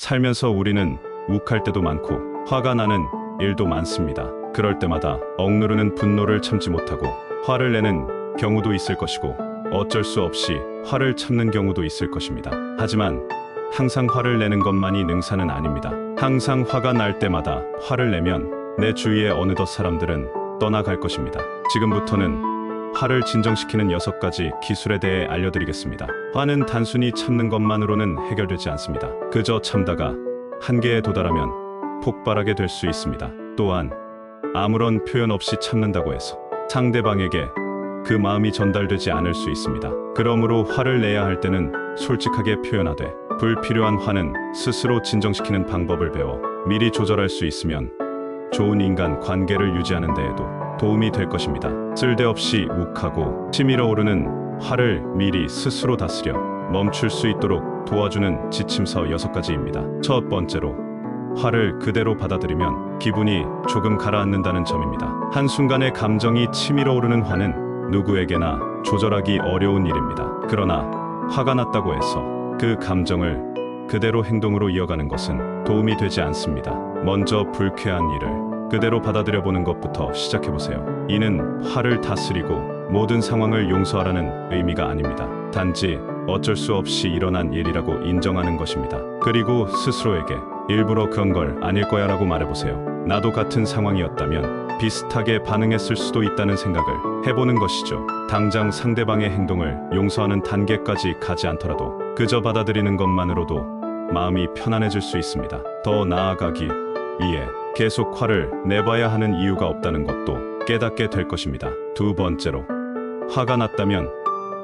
살면서 우리는 욱할 때도 많고 화가 나는 일도 많습니다. 그럴 때마다 억누르는 분노를 참지 못하고 화를 내는 경우도 있을 것이고 어쩔 수 없이 화를 참는 경우도 있을 것입니다. 하지만 항상 화를 내는 것만이 능사는 아닙니다. 항상 화가 날 때마다 화를 내면 내 주위의 어느덧 사람들은 떠나갈 것입니다. 지금부터는 화를 진정시키는 6가지 기술에 대해 알려드리겠습니다. 화는 단순히 참는 것만으로는 해결되지 않습니다. 그저 참다가 한계에 도달하면 폭발하게 될 수 있습니다. 또한 아무런 표현 없이 참는다고 해서 상대방에게 그 마음이 전달되지 않을 수 있습니다. 그러므로 화를 내야 할 때는 솔직하게 표현하되 불필요한 화는 스스로 진정시키는 방법을 배워 미리 조절할 수 있으면 좋은 인간 관계를 유지하는 데에도 도움이 될 것입니다. 쓸데없이 욱하고 치밀어 오르는 화를 미리 스스로 다스려 멈출 수 있도록 도와주는 지침서 6가지입니다. 첫 번째로, 화를 그대로 받아들이면 기분이 조금 가라앉는다는 점입니다. 한순간의 감정이 치밀어 오르는 화는 누구에게나 조절하기 어려운 일입니다. 그러나 화가 났다고 해서 그 감정을 그대로 행동으로 이어가는 것은 도움이 되지 않습니다. 먼저 불쾌한 일을 그대로 받아들여 보는 것부터 시작해보세요. 이는 화를 다스리고 모든 상황을 용서하라는 의미가 아닙니다. 단지 어쩔 수 없이 일어난 일이라고 인정하는 것입니다. 그리고 스스로에게 일부러 그런 걸 아닐 거야 라고 말해보세요. 나도 같은 상황이었다면 비슷하게 반응했을 수도 있다는 생각을 해보는 것이죠. 당장 상대방의 행동을 용서하는 단계까지 가지 않더라도 그저 받아들이는 것만으로도 마음이 편안해질 수 있습니다. 더 나아가기 위해 계속 화를 내봐야 하는 이유가 없다는 것도 깨닫게 될 것입니다. 두 번째로, 화가 났다면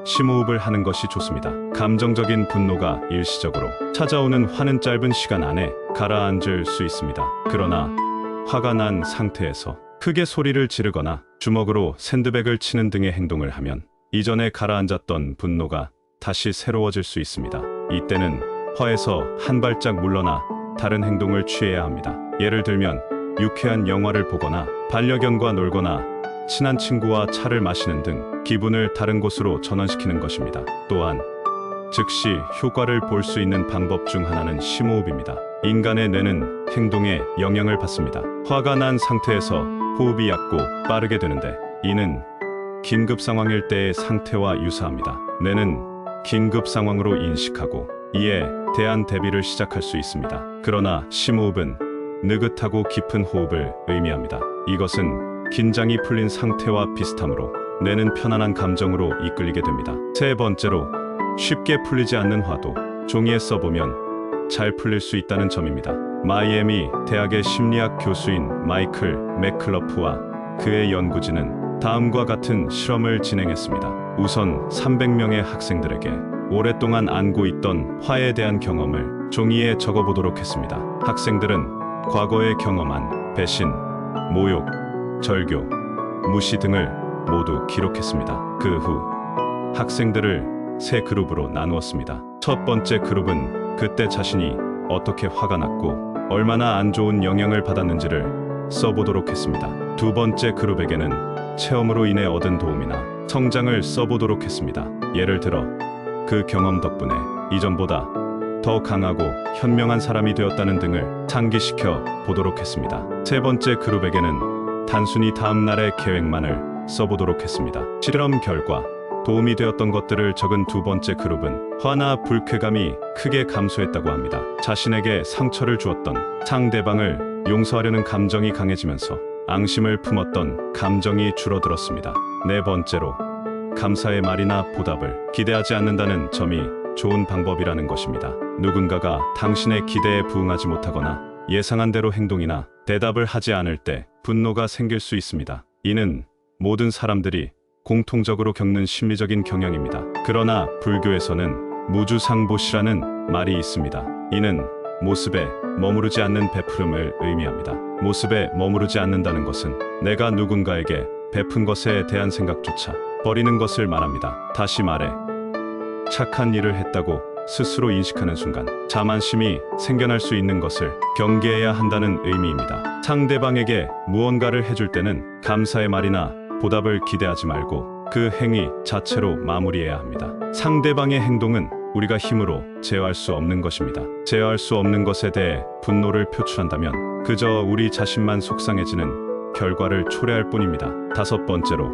심호흡을 하는 것이 좋습니다. 감정적인 분노가 일시적으로 찾아오는 화는 짧은 시간 안에 가라앉을 수 있습니다. 그러나 화가 난 상태에서 크게 소리를 지르거나 주먹으로 샌드백을 치는 등의 행동을 하면 이전에 가라앉았던 분노가 다시 새로워질 수 있습니다. 이때는 화에서 한 발짝 물러나 다른 행동을 취해야 합니다. 예를 들면 유쾌한 영화를 보거나 반려견과 놀거나 친한 친구와 차를 마시는 등 기분을 다른 곳으로 전환시키는 것입니다. 또한 즉시 효과를 볼 수 있는 방법 중 하나는 심호흡입니다. 인간의 뇌는 행동에 영향을 받습니다. 화가 난 상태에서 호흡이 얕고 빠르게 되는데 이는 긴급 상황일 때의 상태와 유사합니다. 뇌는 긴급 상황으로 인식하고 이에 대한 대비를 시작할 수 있습니다. 그러나 심호흡은 느긋하고 깊은 호흡을 의미합니다. 이것은 긴장이 풀린 상태와 비슷하므로 뇌는 편안한 감정으로 이끌리게 됩니다. 세 번째로, 쉽게 풀리지 않는 화도 종이에 써보면 잘 풀릴 수 있다는 점입니다. 마이애미 대학의 심리학 교수인 마이클 맥클러프와 그의 연구진은 다음과 같은 실험을 진행했습니다. 우선 300명의 학생들에게 오랫동안 안고 있던 화에 대한 경험을 종이에 적어보도록 했습니다. 학생들은 과거에 경험한 배신, 모욕, 절교, 무시 등을 모두 기록했습니다. 그 후 학생들을 세 그룹으로 나누었습니다. 첫 번째 그룹은 그때 자신이 어떻게 화가 났고 얼마나 안 좋은 영향을 받았는지를 써보도록 했습니다. 두 번째 그룹에게는 체험으로 인해 얻은 도움이나 성장을 써보도록 했습니다. 예를 들어 그 경험 덕분에 이전보다 더 강하고 현명한 사람이 되었다는 등을 상기시켜 보도록 했습니다. 세 번째 그룹에게는 단순히 다음 날의 계획만을 써보도록 했습니다. 실험 결과 도움이 되었던 것들을 적은 두 번째 그룹은 화나 불쾌감이 크게 감소했다고 합니다. 자신에게 상처를 주었던 상대방을 용서하려는 감정이 강해지면서 앙심을 품었던 감정이 줄어들었습니다. 네 번째로, 감사의 말이나 보답을 기대하지 않는다는 점이 좋은 방법이라는 것입니다. 누군가가 당신의 기대에 부응하지 못하거나 예상한 대로 행동이나 대답을 하지 않을 때 분노가 생길 수 있습니다. 이는 모든 사람들이 공통적으로 겪는 심리적인 경향입니다. 그러나 불교에서는 무주상보시라는 말이 있습니다. 이는 모습에 머무르지 않는 베푸름을 의미합니다. 모습에 머무르지 않는다는 것은 내가 누군가에게 베푼 것에 대한 생각조차 버리는 것을 말합니다. 다시 말해 착한 일을 했다고 스스로 인식하는 순간 자만심이 생겨날 수 있는 것을 경계해야 한다는 의미입니다. 상대방에게 무언가를 해줄 때는 감사의 말이나 보답을 기대하지 말고 그 행위 자체로 마무리해야 합니다. 상대방의 행동은 우리가 힘으로 제어할 수 없는 것입니다. 제어할 수 없는 것에 대해 분노를 표출한다면 그저 우리 자신만 속상해지는 결과를 초래할 뿐입니다. 다섯 번째로,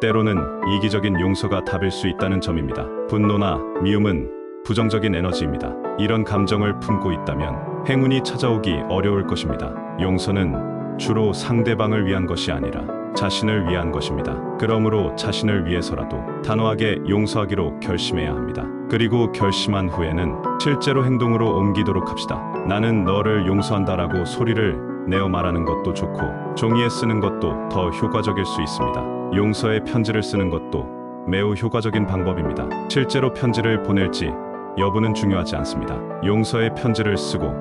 때로는 이기적인 용서가 답일 수 있다는 점입니다. 분노나 미움은 부정적인 에너지입니다. 이런 감정을 품고 있다면 행운이 찾아오기 어려울 것입니다. 용서는 주로 상대방을 위한 것이 아니라 자신을 위한 것입니다. 그러므로 자신을 위해서라도 단호하게 용서하기로 결심해야 합니다. 그리고 결심한 후에는 실제로 행동으로 옮기도록 합시다. 나는 너를 용서한다라고 소리를 내어 말하는 것도 좋고 종이에 쓰는 것도 더 효과적일 수 있습니다. 용서의 편지를 쓰는 것도 매우 효과적인 방법입니다. 실제로 편지를 보낼지 여부는 중요하지 않습니다. 용서의 편지를 쓰고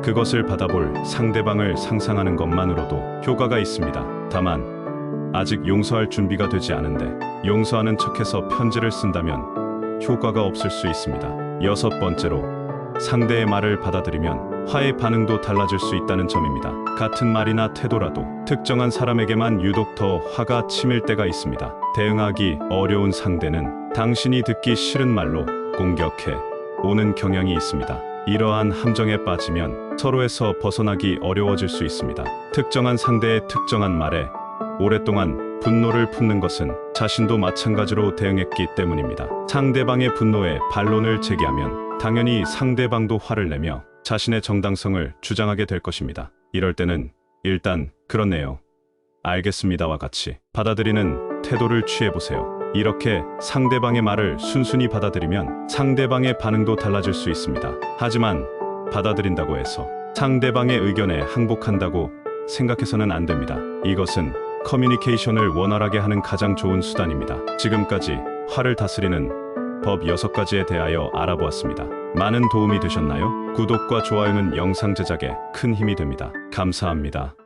그것을 받아볼 상대방을 상상하는 것만으로도 효과가 있습니다. 다만 아직 용서할 준비가 되지 않은데 용서하는 척해서 편지를 쓴다면 효과가 없을 수 있습니다. 여섯 번째로, 상대의 말을 받아들이면 화의 반응도 달라질 수 있다는 점입니다. 같은 말이나 태도라도 특정한 사람에게만 유독 더 화가 치밀 때가 있습니다. 대응하기 어려운 상대는 당신이 듣기 싫은 말로 공격해 오는 경향이 있습니다. 이러한 함정에 빠지면 서로에서 벗어나기 어려워질 수 있습니다. 특정한 상대의 특정한 말에 오랫동안 분노를 품는 것은 자신도 마찬가지로 대응했기 때문입니다. 상대방의 분노에 반론을 제기하면 당연히 상대방도 화를 내며 자신의 정당성을 주장하게 될 것입니다. 이럴 때는 일단 "그렇네요. 알겠습니다와 같이 받아들이는 태도를 취해보세요. 이렇게 상대방의 말을 순순히 받아들이면 상대방의 반응도 달라질 수 있습니다. 하지만 받아들인다고 해서 상대방의 의견에 항복한다고 생각해서는 안 됩니다. 이것은 커뮤니케이션을 원활하게 하는 가장 좋은 수단입니다. 지금까지 화를 다스리는 법 6가지에 대하여 알아보았습니다. 많은 도움이 되셨나요? 구독과 좋아요는 영상 제작에 큰 힘이 됩니다. 감사합니다.